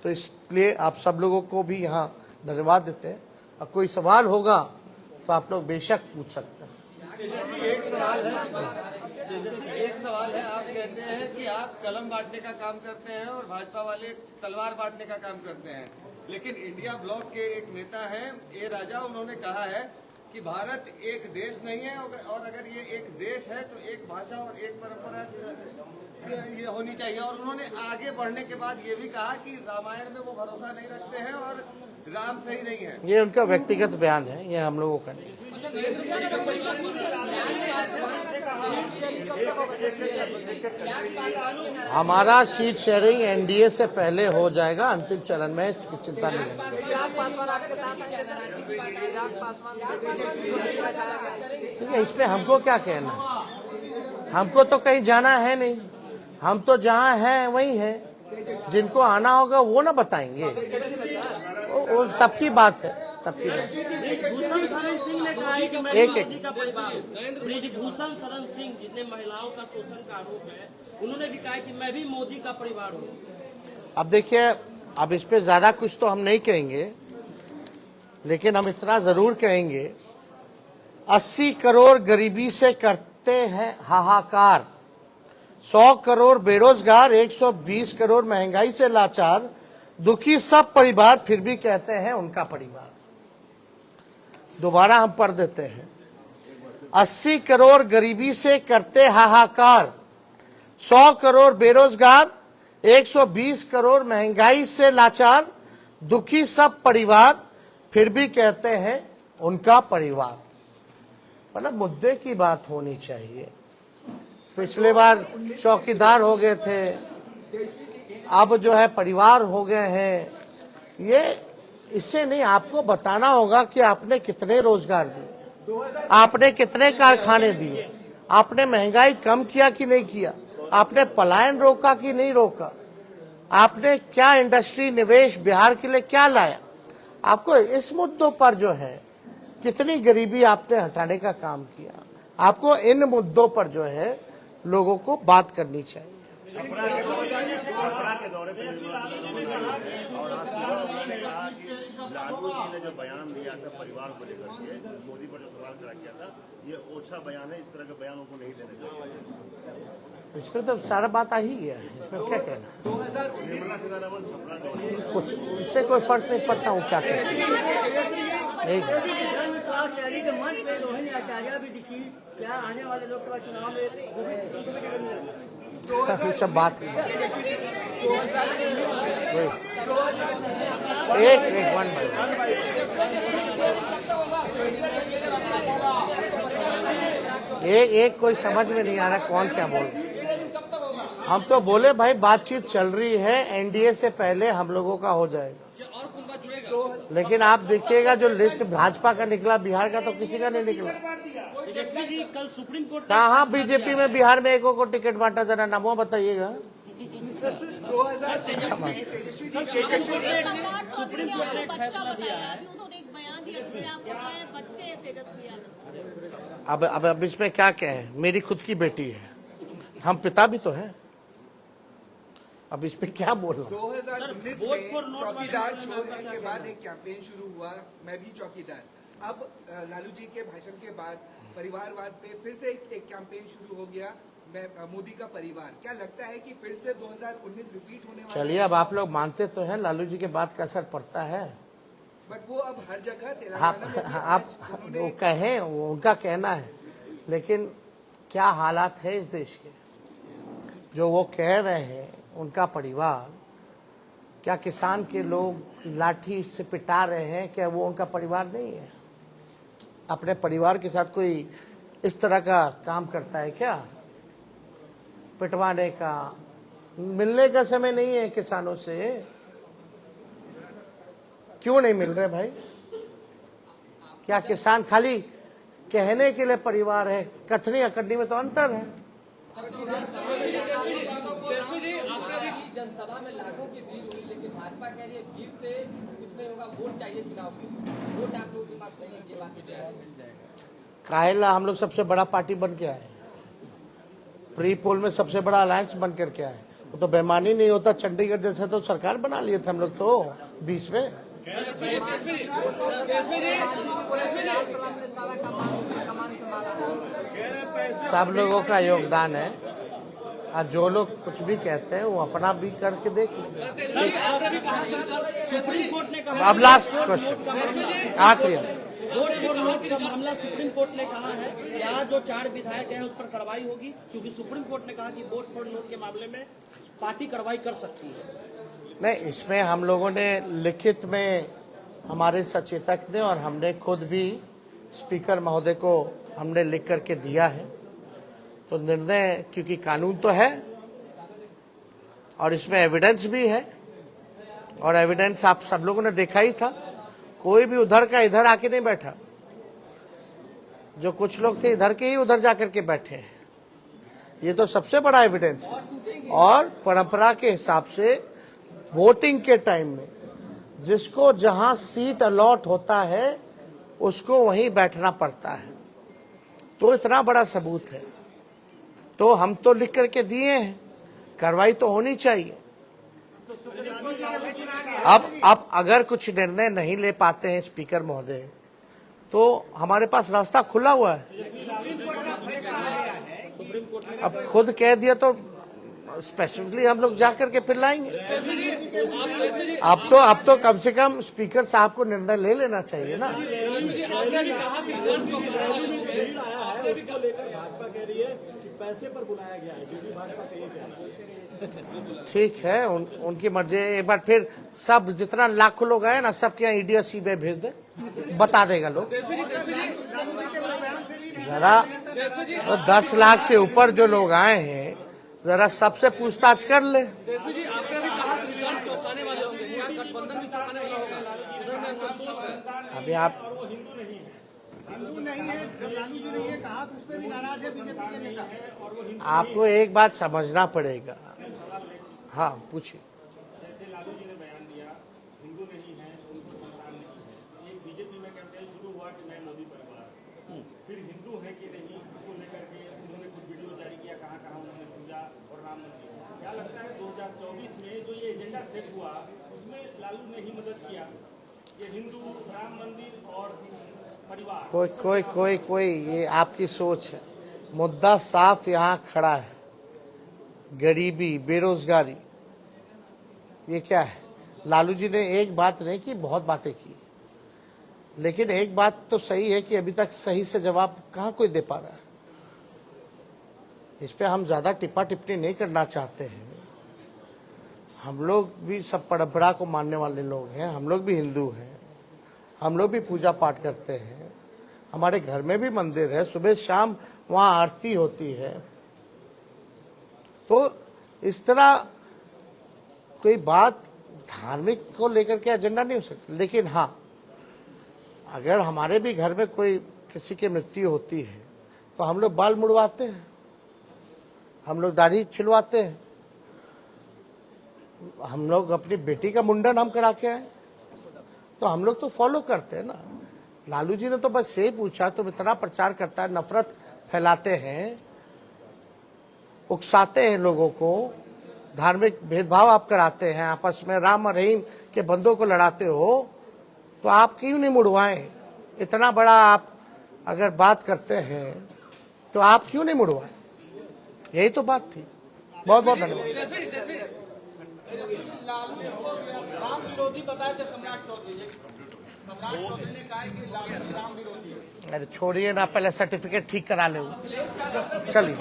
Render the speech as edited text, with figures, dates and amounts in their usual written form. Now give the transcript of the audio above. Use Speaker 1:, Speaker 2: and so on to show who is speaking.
Speaker 1: तो इसलिए आप सब लोगों को भी यहाँ धन्यवाद देते हैं। और कोई सवाल होगा तो आप लोग बेशक पूछ सकते हैं।
Speaker 2: एक सवाल है, आप कहते हैं कि आप कलम बांटने का काम करते हैं और भाजपा वाले तलवार बांटने का काम करते हैं, लेकिन इंडिया ब्लॉक के एक नेता है ए राजा, उन्होंने कहा है कि भारत एक देश नहीं है और अगर ये एक देश है तो एक भाषा और एक परंपरा ये होनी चाहिए। और उन्होंने आगे बढ़ने के बाद ये भी कहा कि रामायण में वो भरोसा नहीं रखते हैं और राम सही नहीं है।
Speaker 1: ये उनका व्यक्तिगत बयान है, ये हम लोगों का नहीं। हमारा सीट शेयरिंग एनडीए से पहले हो जाएगा, अंतिम चरण में चिंता नहीं है। इसमें हमको क्या कहना, हमको तो कहीं जाना है नहीं, हम तो जहाँ हैं वही है। जिनको आना होगा वो ना बताएंगे, वो तब की बात है, तब की बात।
Speaker 3: भूषण शरण सिंह ने कहा है कि मैं मोदी का परिवार हूं। ब्रिजभूषण शरण सिंह जितने महिलाओं का शोषण का आरोप है, उन्होंने भी कहा कि मैं भी मोदी का परिवार हूं।
Speaker 1: अब देखिए, अब इस पे ज्यादा कुछ तो हम नहीं कहेंगे, लेकिन हम इतना जरूर कहेंगे 80 करोड़ गरीबी से करते हैं हाहाकार, 100 करोड़ बेरोजगार, 120 करोड़ महंगाई से लाचार, दुखी सब परिवार फिर भी कहते हैं उनका परिवार। दोबारा हम पढ़ देते हैं, 80 करोड़ गरीबी से करते हाहाकार, 100 करोड़ बेरोजगार, 120 करोड़ महंगाई से लाचार, दुखी सब परिवार फिर भी कहते हैं उनका परिवार। मतलब मुद्दे की बात होनी चाहिए। पिछले बार चौकीदार हो गए थे, अब जो है परिवार हो गए हैं। ये इससे नहीं, आपको बताना होगा कि आपने कितने रोजगार दिए, आपने कितने कारखाने दिए, आपने महंगाई कम किया कि नहीं किया, आपने पलायन रोका कि नहीं रोका, आपने क्या इंडस्ट्री निवेश बिहार के लिए क्या लाया। आपको इस मुद्दों पर जो है कितनी गरीबी आपने हटाने का काम किया, आपको इन मुद्दों पर जो है लोगों को बात करनी चाहिए।
Speaker 4: लालू जी ने जो बयान दिया था परिवार को लेकर के, मोदी पर जो सवाल खड़ा किया था, ये ओछा बयान है, इस तरह के बयान उनको नहीं देने चाहिए।
Speaker 1: इसमें तो सारा बात आ ही गया है, इसमें क्या कहना। कुछ इससे कोई फर्क नहीं पड़ता हूँ क्या कहते
Speaker 3: क्या आने वाले लोकसभा चुनाव में
Speaker 1: सब बात एक वन एक कोई समझ में नहीं आ रहा कौन क्या बोल। हम तो बोले भाई बातचीत चल रही है, एनडीए से पहले हम लोगों का हो जाएगा। लेकिन आप देखिएगा जो लिस्ट भाजपा का निकला, बिहार का तो किसी का नहीं निकला।
Speaker 3: कल सुप्रीम कोर्ट
Speaker 1: कहाँ बीजेपी में बिहार में एक को टिकट बांटा, जरा नामों बताइएगा।
Speaker 3: सुप्रीम कोर्ट ने फैसला दिया है।
Speaker 1: अब इसमें क्या कहें, मेरी खुद की बेटी है, हम पिता भी तो हैं। अब इस पे क्या बोलना।
Speaker 5: 2019 में चौकीदार चोर है के बाद एक कैंपेन शुरू हुआ, मैं भी चौकीदार। अब लालू जी के भाषण के बाद परिवारवाद पे फिर से एक कैंपेन शुरू हो गया, मैं मोदी का परिवार। क्या लगता है कि फिर से 2019 रिपीट होने वाला है?
Speaker 1: चलिए, अब आप लोग मानते तो हैं लालू जी के बात का असर पड़ता है,
Speaker 5: बट वो अब हर जगह तेलंगाना
Speaker 1: आप वो कहें, वो उनका कहना है, लेकिन क्या हालात है इस देश के, जो वो कह रहे हैं उनका परिवार, क्या किसान के लोग लाठी से पिटा रहे हैं, क्या वो उनका परिवार नहीं है? अपने परिवार के साथ कोई इस तरह का काम करता है क्या? पिटवाने का, मिलने का समय नहीं है किसानों से। क्यों नहीं मिल रहे भाई? क्या किसान खाली कहने के लिए परिवार है? कथनी अकड़नी में तो अंतर है।
Speaker 6: जनसभा में लाखों की भीड़ हुई, लेकिन भाजपा कह रही है भीड़ से कुछ नहीं होगा, वोट चाहिए चुनाव के लिए। वोट आप लोगों के पास नहीं है, ये बात
Speaker 1: काहेला हम लोग सबसे बड़ा पार्टी बन के आए, प्री पोल में सबसे बड़ा अलायंस बन करके आए, वो तो बेईमानी नहीं होता, चंडीगढ़ जैसे तो सरकार बना लिए थे हम लोग तो 20 में। सब लोगों का योगदान है, और जो लोग कुछ भी कहते हैं वो अपना भी करके देख लें।
Speaker 3: सुप्रीम कोर्ट ने कहा,
Speaker 1: अब लास्ट क्वेश्चन आखिरी,
Speaker 3: वोट फॉर नोट का मामला सुप्रीम कोर्ट ने कहा है कि आज जो 4 विधायक हैं उस पर कार्रवाई होगी, क्योंकि सुप्रीम कोर्ट ने कहा कि वोट फॉर नोट के मामले में पार्टी कार्रवाई कर सकती है।
Speaker 1: नहीं, इसमें हम लोगों ने लिखित में हमारे सचेतक ने और हमने खुद भी स्पीकर महोदय को हमने लिख करके दिया है। तो निर्णय, क्योंकि कानून तो है और इसमें एविडेंस भी है, और एविडेंस आप सब लोगों ने देखा ही था। कोई भी उधर का इधर आके नहीं बैठा, जो कुछ लोग थे इधर के ही उधर जाकर के बैठे हैं। ये तो सबसे बड़ा एविडेंस है। और परंपरा के हिसाब से वोटिंग के टाइम में जिसको जहां सीट अलॉट होता है उसको वहीं बैठना पड़ता है। तो इतना बड़ा सबूत है, तो हम तो लिख करके दिए हैं, कार्रवाई तो होनी चाहिए। अब अगर कुछ निर्णय नहीं ले पाते हैं स्पीकर महोदय, तो हमारे पास रास्ता खुला हुआ है। अब खुद कह दिया तो स्पेसिफिकली हम लोग जाकर के फिर लाएंगे। अब तो कम से कम स्पीकर साहब को निर्णय ले लेना चाहिए ना।
Speaker 7: उसको लेकर भाजपा कह रही है कि पैसे पर बुलाया गया है, जो भी भाजपा का ये कहना है।
Speaker 1: ठीक है, उनकी मर्जी। एक बार फिर सब जितना लाखों लोग आए ना, सबके यहाँ ईडी सीबीआई भेज दे, बता देगा लोग। जरा 10 लाख से ऊपर जो लोग आए हैं, जरा सबसे पूछताछ कर ले। अभी आप
Speaker 7: हिंदू नहीं है, लालू जी ने ये कहा तो उस पर भी नाराज है बीजेपी के नेता।
Speaker 1: आपको एक बात समझना पड़ेगा। हाँ, पूछिए।
Speaker 4: जैसे लालू जी ने बयान दिया, हिंदू नहीं है, उनको संतान नहीं। ये बीजेपी में कैंपेन शुरू हुआ कि मैं मोदी परिवार, फिर हिंदू है कि नहीं, उसको लेकर के उन्होंने कुछ वीडियो जारी किया, कहाँ कहाँ उन्होंने पूजा और राम मंदिर। क्या लगता है 2024 में जो ये एजेंडा सेट हुआ उसमें लालू ने ही मदद किया, ये हिंदू, राम मंदिर और परिवार?
Speaker 1: कोई ये आपकी सोच है। मुद्दा साफ यहाँ खड़ा है, गरीबी, बेरोजगारी। ये क्या है? लालू जी ने एक बात नहीं की, बहुत बातें की, लेकिन एक बात तो सही है कि अभी तक सही से जवाब कहाँ कोई दे पा रहा है। इस पे हम ज्यादा टिप्पा टिप्पणी नहीं करना चाहते हैं। हम लोग भी सब परंपरा को मानने वाले लोग हैं, हम लोग भी हिंदू हैं, हम लोग भी पूजा पाठ करते हैं, हमारे घर में भी मंदिर है, सुबह शाम वहाँ आरती होती है। तो इस तरह कोई बात धार्मिक को लेकर के एजेंडा नहीं हो सकती। लेकिन हाँ, अगर हमारे भी घर में कोई किसी की मृत्यु होती है तो हम लोग बाल मुड़वाते हैं, हम लोग दाढ़ी छिलवाते हैं, हम लोग अपनी बेटी का मुंडन हम करा के आए, तो हम लोग तो फॉलो करते हैं ना। लालू जी ने तो बस यही पूछा, तुम इतना प्रचार करता है, नफरत फैलाते हैं, उकसाते हैं लोगों को, धार्मिक भेदभाव आप कराते हैं, आपस में राम और रहीम के बंदों को लड़ाते हो, तो आप क्यों नहीं मुड़वाएं? इतना बड़ा आप अगर बात करते हैं तो आप क्यों नहीं मुड़वाएं? यही तो बात थी। बहुत बहुत धन्यवाद।
Speaker 6: राम विरोधी बताए थे सम्राट चौधरी ने कहा कि लालू राम विरोधी।
Speaker 1: अरे छोड़िए ना, पहले सर्टिफिकेट ठीक करा ले, चलिए।